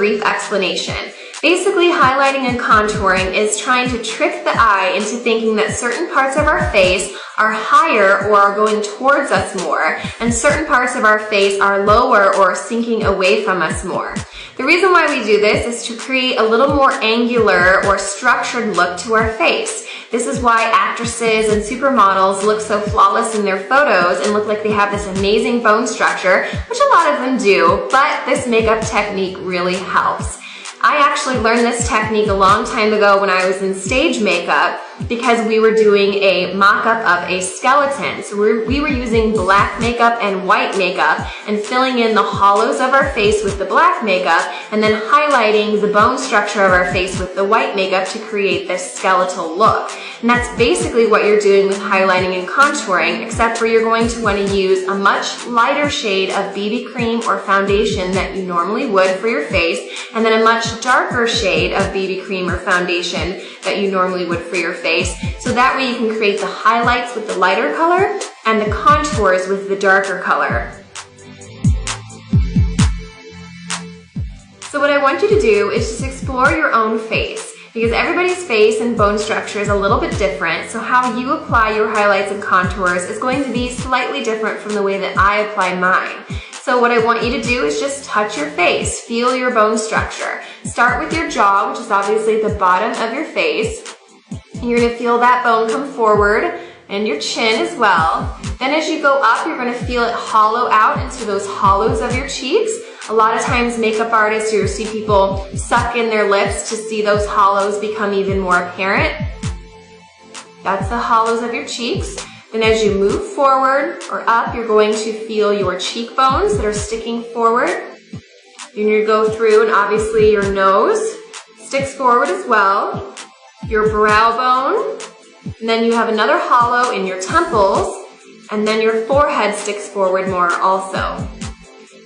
brief explanation. Basically, highlighting and contouring is trying to trick the eye into thinking that certain parts of our face are higher or are going towards us more, and certain parts of our face are lower or sinking away from us more. The reason why we do this is to create a little more angular or structured look to our face. This is why actresses and supermodels look so flawless in their photos and look like they have this amazing bone structure, which a lot of them do, but this makeup technique really helps. I actually learned this technique a long time ago when I was in stage makeup because we were doing a mock-up of a skeleton. So we were using black makeup and white makeup and filling in the hollows of our face with the black makeup and then highlighting the bone structure of our face with the white makeup to create this skeletal look. And that's basically what you're doing with highlighting and contouring, except for you're going to want to use a much lighter shade of BB cream or foundation that you normally would for your face, and then a much darker shade of BB cream or foundation that you normally would for your face. So that way you can create the highlights with the lighter color and the contours with the darker color. So what I want you to do is just explore your own face, because everybody's face and bone structure is a little bit different, so how you apply your highlights and contours is going to be slightly different from the way that I apply mine. So what I want you to do is just touch your face, feel your bone structure. Start with your jaw, which is obviously at the bottom of your face. You're going to feel that bone come forward and your chin as well. Then as you go up, you're going to feel it hollow out into those hollows of your cheeks. A lot of times makeup artists, you'll see people suck in their lips to see those hollows become even more apparent. That's the hollows of your cheeks. Then as you move forward or up, you're going to feel your cheekbones that are sticking forward. Then you go through and obviously your nose sticks forward as well. Your brow bone. And then you have another hollow in your temples. And then your forehead sticks forward more also.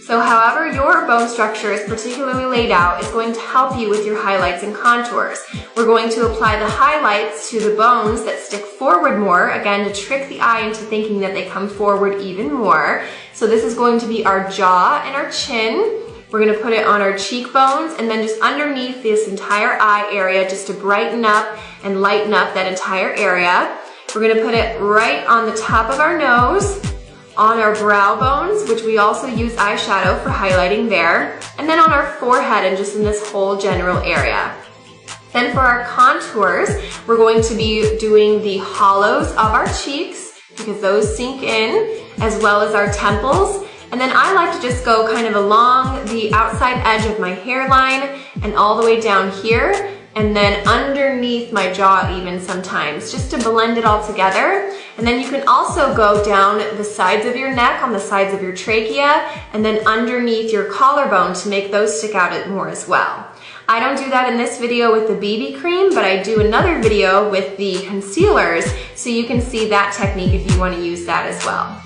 So however your bone structure is particularly laid out is going to help you with your highlights and contours. We're going to apply the highlights to the bones that stick forward more, again to trick the eye into thinking that they come forward even more. So this is going to be our jaw and our chin. We're going to put it on our cheekbones and then just underneath this entire eye area just to brighten up and lighten up that entire area. We're going to put it right on the top of our nose, on our brow bones, which we also use eyeshadow for highlighting there, and then on our forehead and just in this whole general area. Then for our contours, we're going to be doing the hollows of our cheeks because those sink in, as well as our temples. And then I like to just go kind of along the outside edge of my hairline and all the way down here, and then underneath my jaw even sometimes, just to blend it all together. And then you can also go down the sides of your neck, on the sides of your trachea, and then underneath your collarbone to make those stick out more as well. I don't do that in this video with the BB cream, but I do another video with the concealers, so you can see that technique if you want to use that as well.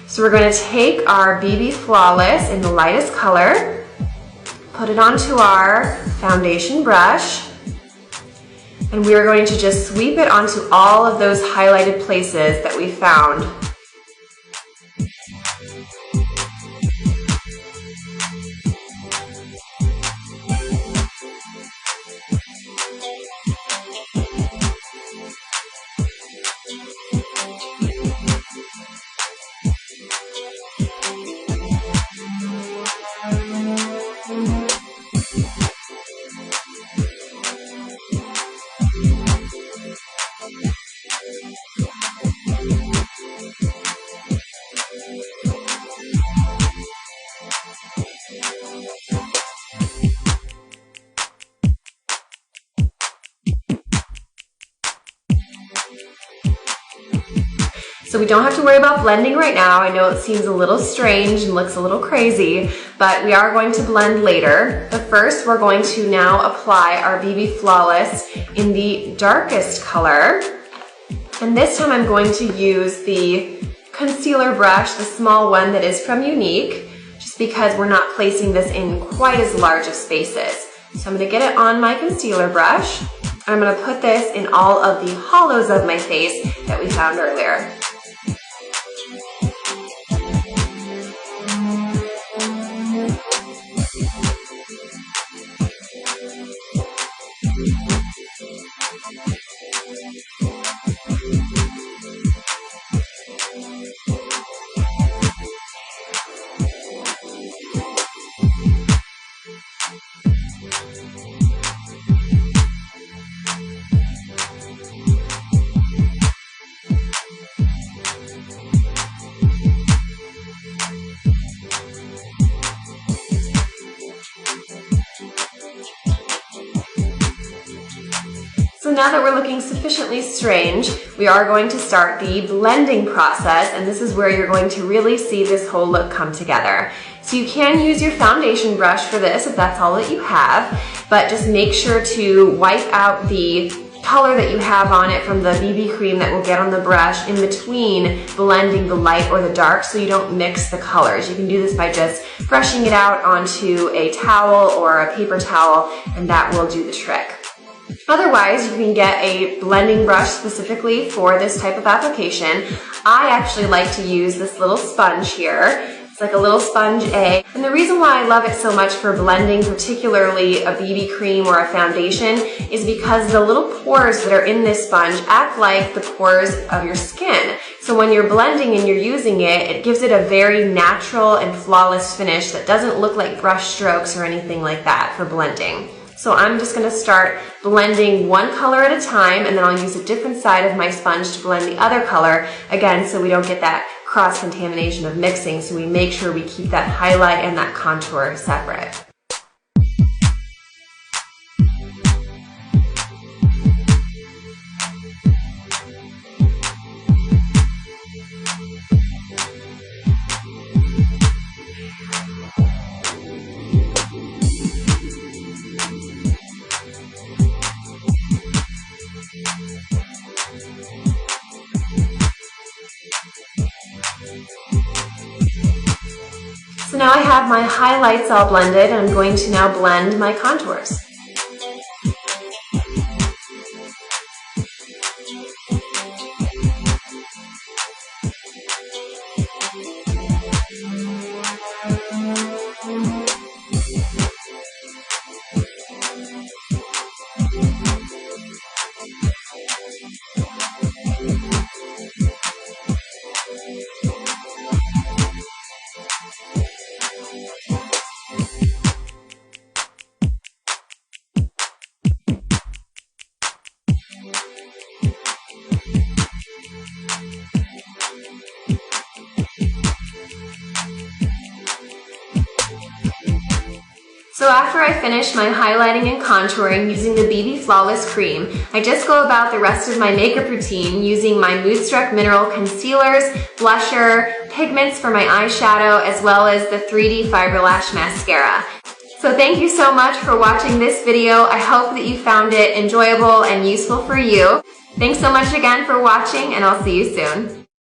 So we're going to take our BB Flawless in the lightest color, put it onto our foundation brush, and we are going to just sweep it onto all of those highlighted places that we found. So we don't have to worry about blending right now. I know it seems a little strange and looks a little crazy, but we are going to blend later. But first, we're going to now apply our BB Flawless in the darkest color. And this time I'm going to use the concealer brush, the small one that is from Younique, just because we're not placing this in quite as large of spaces. So I'm going to get it on my concealer brush, and I'm going to put this in all of the hollows of my face that we found earlier. So now that we're looking sufficiently strange, we are going to start the blending process, and this is where you're going to really see this whole look come together. So you can use your foundation brush for this if that's all that you have, but just make sure to wipe out the color that you have on it from the BB cream that will get on the brush in between blending the light or the dark, so you don't mix the colors. You can do this by just brushing it out onto a towel or a paper towel, and that will do the trick. Otherwise, you can get a blending brush specifically for this type of application. I actually like to use this little sponge here. It's like a little sponge egg. And the reason why I love it so much for blending, particularly a BB cream or a foundation, is because the little pores that are in this sponge act like the pores of your skin. So when you're blending and you're using it, it gives it a very natural and flawless finish that doesn't look like brush strokes or anything like that for blending. So I'm just going to start blending one color at a time, and then I'll use a different side of my sponge to blend the other color, again, so we don't get that cross-contamination of mixing, so we make sure we keep that highlight and that contour separate. So now I have my highlights all blended, and I'm going to now blend my contours. So after I finish my highlighting and contouring using the BB Flawless Cream, I just go about the rest of my makeup routine using my Moodstruck Mineral Concealers, Blusher, pigments for my eyeshadow, as well as the 3D Fiber Lash Mascara. So thank you so much for watching this video. I hope that you found it enjoyable and useful for you. Thanks so much again for watching, and I'll see you soon.